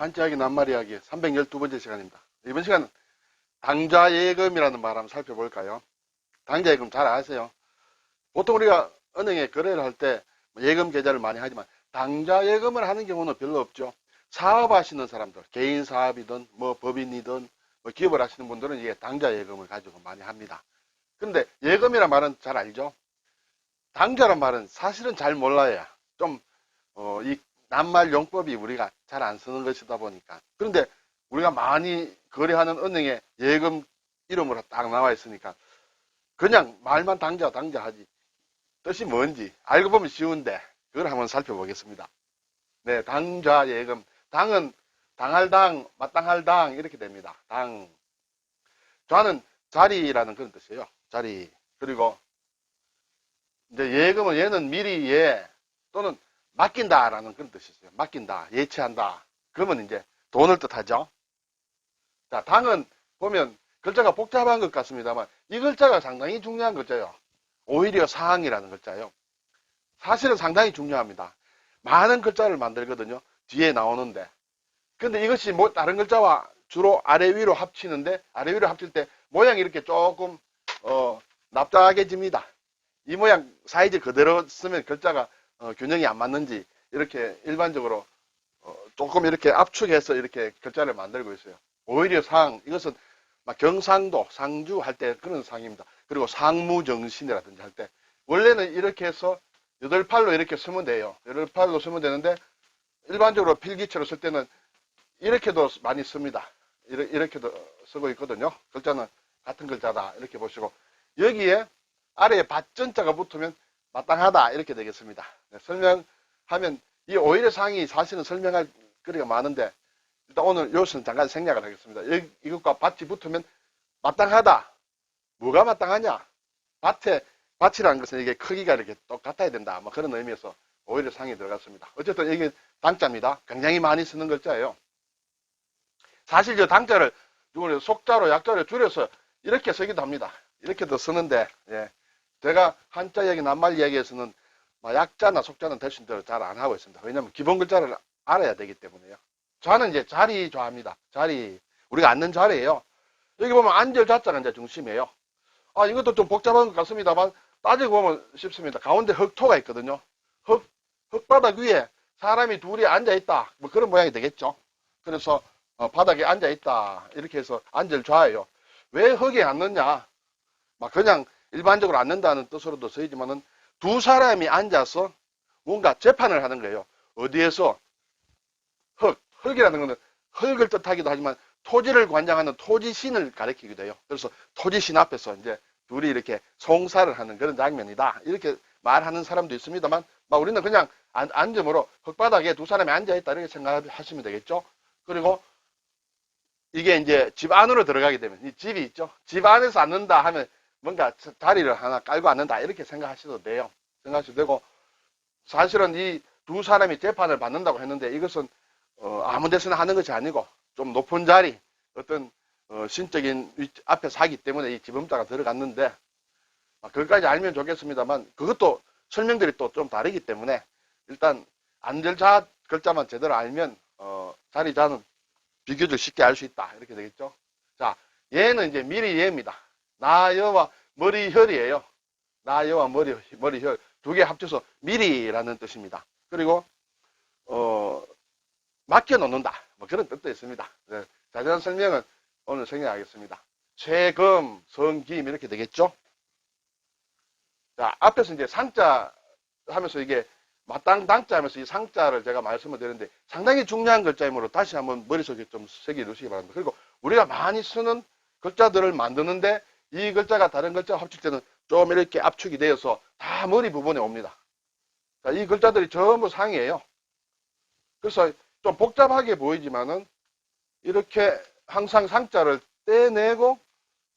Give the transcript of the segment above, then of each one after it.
한자이야기 낱말이야기 312번째 시간입니다. 이번 시간은 당좌예금이라는 말 한번 살펴볼까요? 당좌예금 잘 아세요? 보통 우리가 은행에 거래를 할 때 예금 계좌를 많이 하지만 당좌예금을 하는 경우는 별로 없죠. 사업하시는 사람들, 개인 사업이든 뭐 법인이든 뭐 기업을 하시는 분들은 이게 당좌예금을 가지고 많이 합니다. 근데 예금이란 말은 잘 알죠? 당좌란 말은 사실은 잘 몰라요. 이 낱말 용법이 우리가 잘 안 쓰는 것이다 보니까. 그런데 우리가 많이 거래하는 은행에 예금 이름으로 딱 나와 있으니까 그냥 말만 당좌 하지. 뜻이 뭔지 알고 보면 쉬운데 그걸 한번 살펴보겠습니다. 네, 당좌 예금. 당은 당할 당, 마땅할 당 이렇게 됩니다. 당. 좌는 자리라는 그런 뜻이에요. 자리. 그리고 이제 예금은 얘는 미리 예 또는 맡긴다라는 그런 뜻이 있어요. 맡긴다, 예치한다. 그러면 이제 돈을 뜻하죠. 자, 당은 보면 글자가 복잡한 것 같습니다만 이 글자가 상당히 중요한 글자예요. 오히려 사항이라는 글자예요. 사실은 상당히 중요합니다. 많은 글자를 만들거든요. 뒤에 나오는데. 근데 이것이 뭐 다른 글자와 주로 아래 위로 합치는데 아래 위로 합칠 때 모양이 이렇게 조금 납작해집니다. 이 모양 사이즈 그대로 쓰면 글자가 균형이 안 맞는지 이렇게 일반적으로 조금 이렇게 압축해서 이렇게 글자를 만들고 있어요. 오히려 상, 이것은 막 경상도, 상주 할 때 그런 상입니다. 그리고 상무정신이라든지 할 때 원래는 이렇게 해서 8팔로 이렇게 쓰면 돼요. 8팔로 쓰면 되는데 일반적으로 필기체로 쓸 때는 이렇게도 많이 씁니다. 이렇게도 쓰고 있거든요. 글자는 같은 글자다 이렇게 보시고 여기에 아래에 밭전자가 붙으면 마땅하다 이렇게 되겠습니다. 네, 설명하면 이 오히려 상이 사실은 설명할 거리가 많은데 일단 오늘 요것은 잠깐 생략을 하겠습니다. 이것과 밭이 붙으면 마땅하다. 뭐가 마땅하냐? 밭이라는 것은 이게 크기가 이렇게 똑같아야 된다. 뭐 그런 의미에서 오히려 상이 들어갔습니다. 어쨌든 이게 당자입니다. 굉장히 많이 쓰는 글자예요. 사실 저 당자를 속자로 약자로 줄여서 이렇게 쓰기도 합니다. 이렇게도 쓰는데 예. 제가 한자 이야기, 낱말 이야기에서는 약자나 속자는 대신 잘 안 하고 있습니다. 왜냐하면 기본 글자를 알아야 되기 때문에요. 좌는 이제 자리 좌입니다. 자리. 우리가 앉는 자리예요. 여기 보면 앉을 자자가 이제 중심이에요. 이것도 좀 복잡한 것 같습니다만 따지고 보면 쉽습니다. 가운데 흙토가 있거든요. 흙바닥 위에 사람이 둘이 앉아 있다. 뭐 그런 모양이 되겠죠. 그래서 바닥에 앉아 있다. 이렇게 해서 앉을 좌예요. 왜 흙에 앉느냐? 그냥 일반적으로 앉는다는 뜻으로도 쓰이지만은 두 사람이 앉아서 뭔가 재판을 하는 거예요. 어디에서? 흙이라는 것은 흙을 뜻하기도 하지만 토지를 관장하는 토지신을 가리키기도 해요. 그래서 토지신 앞에서 이제 둘이 이렇게 송사를 하는 그런 장면이다. 이렇게 말하는 사람도 있습니다만 우리는 그냥 앉음으로 흙바닥에 두 사람이 앉아있다 이렇게 생각하시면 되겠죠. 그리고 이게 이제 집 안으로 들어가게 되면 이 집이 있죠. 집 안에서 앉는다 하면 뭔가 자리를 하나 깔고 앉는다 이렇게 생각하셔도 돼요. 생각하셔도 되고 사실은 이 두 사람이 재판을 받는다고 했는데 이것은 아무 데서나 하는 것이 아니고 좀 높은 자리 어떤 신적인 앞에서 하기 때문에 이 지범자가 들어갔는데 그것까지 알면 좋겠습니다만 그것도 설명들이 또 좀 다르기 때문에 일단 앉을자 글자만 제대로 알면 자리자는 비교적 쉽게 알 수 있다 이렇게 되겠죠. 자, 얘는 이제 미리 예입니다. 나여와 머리혈이에요. 나여와 머리혈 두 개 합쳐서 미리라는 뜻입니다. 그리고 맡겨놓는다 뭐 그런 뜻도 있습니다. 네, 자세한 설명은 오늘 생략하겠습니다. 최금, 성김 이렇게 되겠죠. 자, 앞에서 이제 상자 하면서 이게 마땅당자 하면서 이 상자를 제가 말씀을 드렸는데 상당히 중요한 글자이므로 다시 한번 머릿속에 좀 새겨 두시기 바랍니다. 그리고 우리가 많이 쓰는 글자들을 만드는데 이 글자가 다른 글자와 합칠 때는 좀 이렇게 압축이 되어서 다 머리 부분에 옵니다. 자, 이 글자들이 전부 상이에요. 그래서 좀 복잡하게 보이지만은 이렇게 항상 상자를 떼내고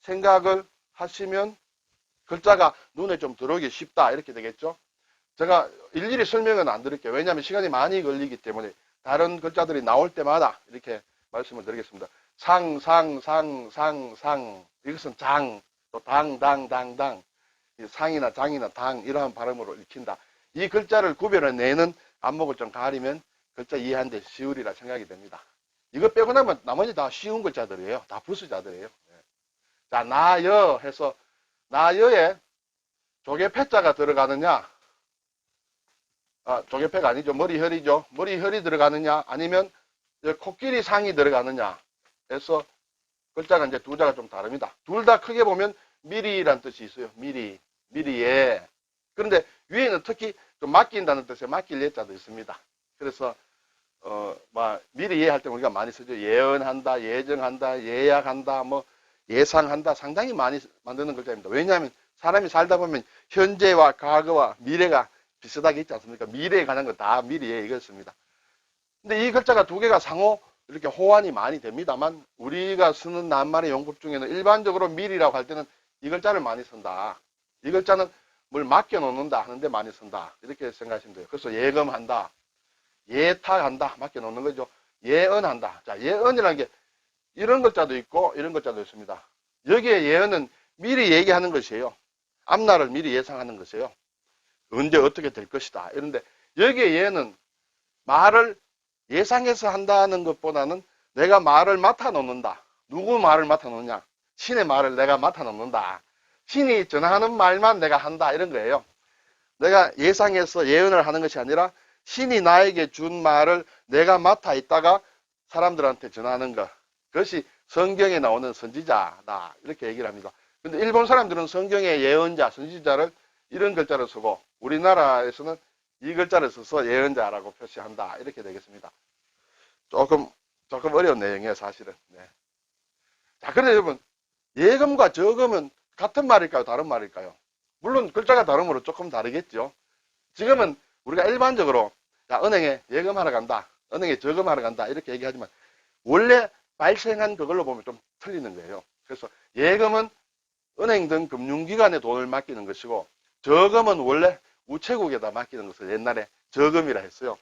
생각을 하시면 글자가 눈에 좀 들어오기 쉽다 이렇게 되겠죠. 제가 일일이 설명은 안 드릴게요. 왜냐하면 시간이 많이 걸리기 때문에 다른 글자들이 나올 때마다 이렇게 말씀을 드리겠습니다. 상 이것은 장, 또 당 상이나 장이나 당 이러한 발음으로 읽힌다. 이 글자를 구별해내는 안목을 좀 가리면 글자 이해하는데 쉬우리라 생각이 됩니다. 이거 빼고 나면 나머지 다 쉬운 글자들이에요. 다 부수자들이에요. 네. 자, 나여 해서 나여에 조개패자가 들어가느냐, 조개패가 아니죠. 머리혈이죠. 머리혈이 들어가느냐, 아니면 코끼리 상이 들어가느냐 해서 글자가 이제 두 자가 좀 다릅니다. 둘 다 크게 보면 미리란 뜻이 있어요. 미리에. 그런데 위에는 특히 좀 맡긴다는 뜻의 맡길 예자도 있습니다. 그래서 미리에 할 때 우리가 많이 쓰죠. 예언한다, 예정한다, 예약한다, 뭐 예상한다. 상당히 많이 만드는 글자입니다. 왜냐하면 사람이 살다 보면 현재와 과거와 미래가 비슷하게 있지 않습니까? 미래에 관한 건 다 미리에 이것입니다. 근데 이 글자가 두 개가 상호 이렇게 호환이 많이 됩니다만 우리가 쓰는 낱말의 용법 중에는 일반적으로 미리라고 할 때는 이 글자를 많이 쓴다. 이 글자는 뭘 맡겨놓는다 하는데 많이 쓴다. 이렇게 생각하시면 돼요. 그래서 예금한다, 예탁한다, 맡겨놓는 거죠. 예언한다. 자, 예언이라는 게 이런 글자도 있고 이런 글자도 있습니다. 여기에 예언은 미리 얘기하는 것이에요. 앞날을 미리 예상하는 것이에요. 언제 어떻게 될 것이다. 이런데 여기에 예언은 말을 예상해서 한다는 것보다는 내가 말을 맡아 놓는다. 누구 말을 맡아 놓느냐? 신의 말을 내가 맡아 놓는다. 신이 전하는 말만 내가 한다. 이런 거예요. 내가 예상해서 예언을 하는 것이 아니라 신이 나에게 준 말을 내가 맡아 있다가 사람들한테 전하는 것. 그것이 성경에 나오는 선지자다. 이렇게 얘기를 합니다. 근데 일본 사람들은 성경의 예언자, 선지자를 이런 글자를 쓰고 우리나라에서는 이 글자를 써서 예언자라고 표시한다. 이렇게 되겠습니다. 조금 어려운 내용이에요, 사실은. 네. 자, 그런데 여러분, 예금과 저금은 같은 말일까요? 다른 말일까요? 물론 글자가 다르므로 조금 다르겠죠. 지금은 우리가 일반적으로 은행에 예금하러 간다, 은행에 저금하러 간다 이렇게 얘기하지만 원래 발생한 그걸로 보면 좀 틀리는 거예요. 그래서 예금은 은행 등 금융기관에 돈을 맡기는 것이고 저금은 원래 우체국에다 맡기는 것을 옛날에 저금이라 했어요.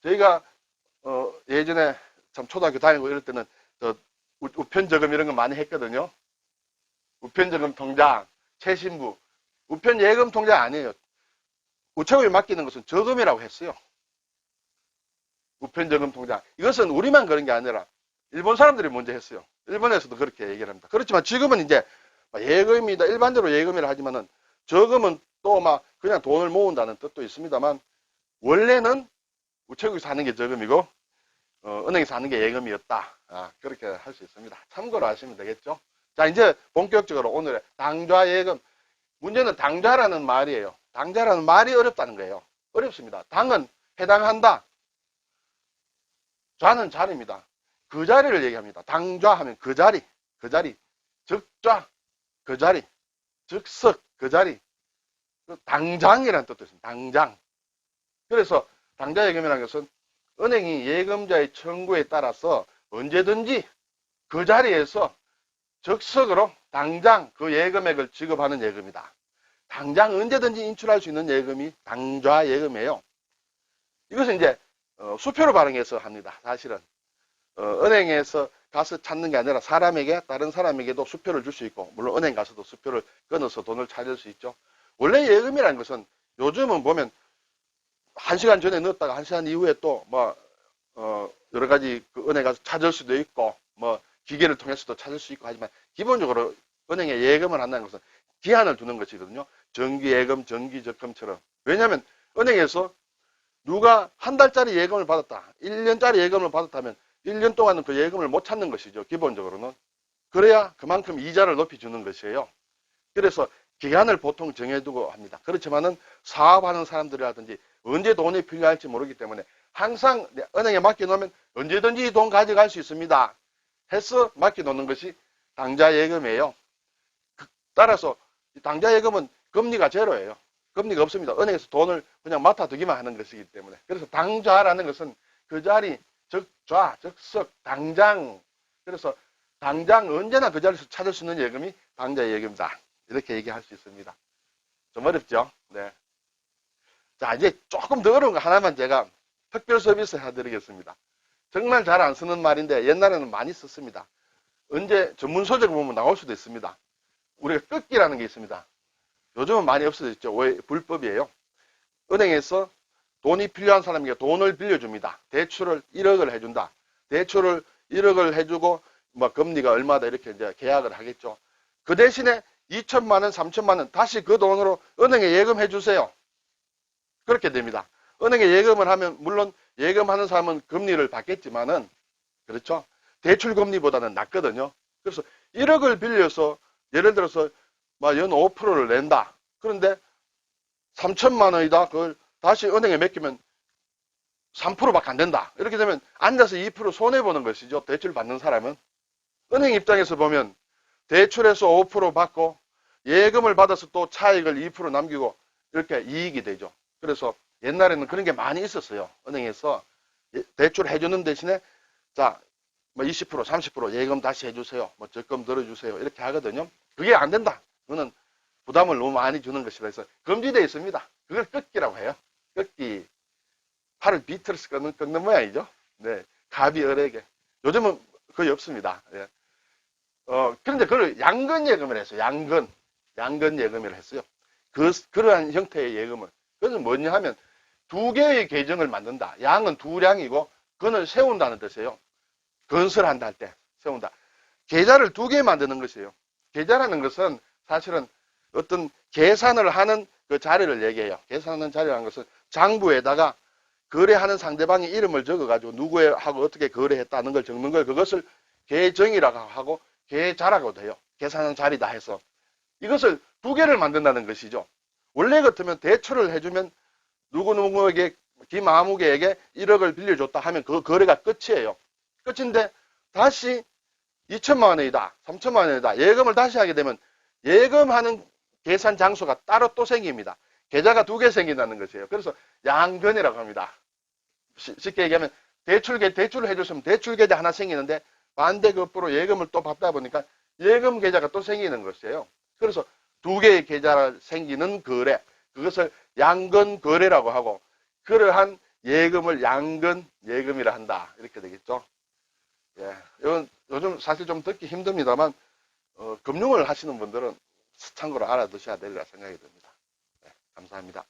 저희가 예전에 참 초등학교 다니고 이럴 때는 우편저금 이런 거 많이 했거든요. 우편저금 통장, 최신부, 우편예금 통장 아니에요. 우체국에 맡기는 것은 저금이라고 했어요. 우편저금 통장. 이것은 우리만 그런 게 아니라 일본 사람들이 먼저 했어요. 일본에서도 그렇게 얘기를 합니다. 그렇지만 지금은 이제 예금이다. 일반적으로 예금이라 하지만은 저금은 또 막 그냥 돈을 모은다는 뜻도 있습니다만 원래는 우체국에서 하는 게 저금이고 은행에서 하는 게 예금이었다. 그렇게 할 수 있습니다. 참고로 하시면 되겠죠. 자, 이제 본격적으로 오늘의 당좌예금. 문제는 당좌라는 말이에요. 당좌라는 말이 어렵다는 거예요. 어렵습니다. 당은 해당한다. 좌는 자리입니다. 그 자리를 얘기합니다. 당좌 하면 그 자리, 즉좌, 그 자리, 즉석, 그 자리. 당장이라는 뜻도 있습니다. 당장. 그래서 당좌예금이라는 것은 은행이 예금자의 청구에 따라서 언제든지 그 자리에서 즉석으로 당장 그 예금액을 지급하는 예금이다. 당장 언제든지 인출할 수 있는 예금이 당좌예금이에요. 이것은 이제 수표로 발행해서 합니다. 사실은 은행에서 가서 찾는 게 아니라 사람에게 다른 사람에게도 수표를 줄 수 있고 물론 은행 가서도 수표를 끊어서 돈을 찾을 수 있죠. 원래 예금이라는 것은 요즘은 보면 1시간 전에 넣었다가 1시간 이후에 또 여러 가지 그 은행 가서 찾을 수도 있고 기계를 통해서도 찾을 수 있고 하지만 기본적으로 은행에 예금을 한다는 것은 기한을 두는 것이거든요. 정기예금, 정기적금처럼. 왜냐하면 은행에서 누가 한 달짜리 예금을 받았다, 1년짜리 예금을 받았다면 1년 동안은 그 예금을 못 찾는 것이죠. 기본적으로는. 그래야 그만큼 이자를 높이 주는 것이에요. 그래서 기간을 보통 정해두고 합니다. 그렇지만은 사업하는 사람들이라든지 언제 돈이 필요할지 모르기 때문에 항상 은행에 맡겨놓으면 언제든지 돈 가져갈 수 있습니다. 해서 맡겨놓는 것이 당좌예금이에요. 따라서 당좌예금은 금리가 제로예요. 금리가 없습니다. 은행에서 돈을 그냥 맡아두기만 하는 것이기 때문에. 그래서 당좌라는 것은 그 자리, 즉좌, 즉석, 당장. 그래서 당장 언제나 그 자리에서 찾을 수 있는 예금이 당좌예금이다. 이렇게 얘기할 수 있습니다. 좀 어렵죠? 네. 자, 이제 조금 더 어려운 거 하나만 제가 특별 서비스 해드리겠습니다. 정말 잘 안 쓰는 말인데 옛날에는 많이 썼습니다. 언제 전문 서적을 보면 나올 수도 있습니다. 우리가 꺾기라는 게 있습니다. 요즘은 많이 없어졌죠. 왜? 불법이에요. 은행에서 돈이 필요한 사람에게 돈을 빌려줍니다. 대출을 1억을 해준다. 대출을 1억을 해주고 뭐 금리가 얼마다 이렇게 이제 계약을 하겠죠. 그 대신에 2천만 원, 3천만 원 다시 그 돈으로 은행에 예금해 주세요. 그렇게 됩니다. 은행에 예금을 하면 물론 예금하는 사람은 금리를 받겠지만은 그렇죠. 대출 금리보다는 낮거든요. 그래서 1억을 빌려서 예를 들어서 막 연 5%를 낸다. 그런데 3천만 원이다. 그걸 다시 은행에 맡기면 3%밖에 안 된다. 이렇게 되면 앉아서 2% 손해보는 것이죠. 대출 받는 사람은. 은행 입장에서 보면 대출에서 5% 받고 예금을 받아서 또 차익을 2% 남기고 이렇게 이익이 되죠. 그래서 옛날에는 그런 게 많이 있었어요. 은행에서 대출 해주는 대신에 자, 뭐 20%, 30% 예금 다시 해주세요. 뭐 적금 들어주세요. 이렇게 하거든요. 그게 안 된다. 그거는 부담을 너무 많이 주는 것이라 해서 금지되어 있습니다. 그걸 끊기라고 해요. 끊기. 팔을 비틀어서 꺾는 모양이죠. 네. 갑이 을에게. 요즘은 거의 없습니다. 예. 그런데 그걸 양근 예금을 했어요. 양근 예금을 했어요. 그러한 형태의 예금을. 그것은 뭐냐 하면 두 개의 계정을 만든다. 양은 두량이고 근을 세운다는 뜻이에요. 건설한다 할 때 세운다. 계좌를 두 개 만드는 것이에요. 계좌라는 것은 사실은 어떤 계산을 하는 그 자리를 얘기해요. 계산하는 자리라는 것은 장부에다가 거래하는 상대방의 이름을 적어가지고 누구하고 어떻게 거래했다는 걸 적는 걸 그것을 계정이라고 하고 계좌라고도 해요. 계산하는 자리다 해서 이것을 두 개를 만든다는 것이죠. 원래 같으면 대출을 해주면 누구누구에게 김아무개에게 1억을 빌려줬다 하면 그 거래가 끝이에요. 끝인데 다시 2천만 원이다, 3천만 원이다 예금을 다시 하게 되면 예금하는 계산 장소가 따로 또 생깁니다. 계좌가 두 개 생긴다는 것이에요. 그래서 양변이라고 합니다. 쉽게 얘기하면 대출을 해줬으면 대출 계좌 하나 생기는데 반대급부로 예금을 또 받다 보니까 예금 계좌가 또 생기는 것이에요. 그래서 두 개의 계좌가 생기는 거래, 그것을 양근 거래라고 하고 그러한 예금을 양근 예금이라 한다. 이렇게 되겠죠. 예, 이건 요즘 사실 좀 듣기 힘듭니다만 금융을 하시는 분들은 참고로 알아두셔야 되리라 생각이 듭니다. 네, 감사합니다.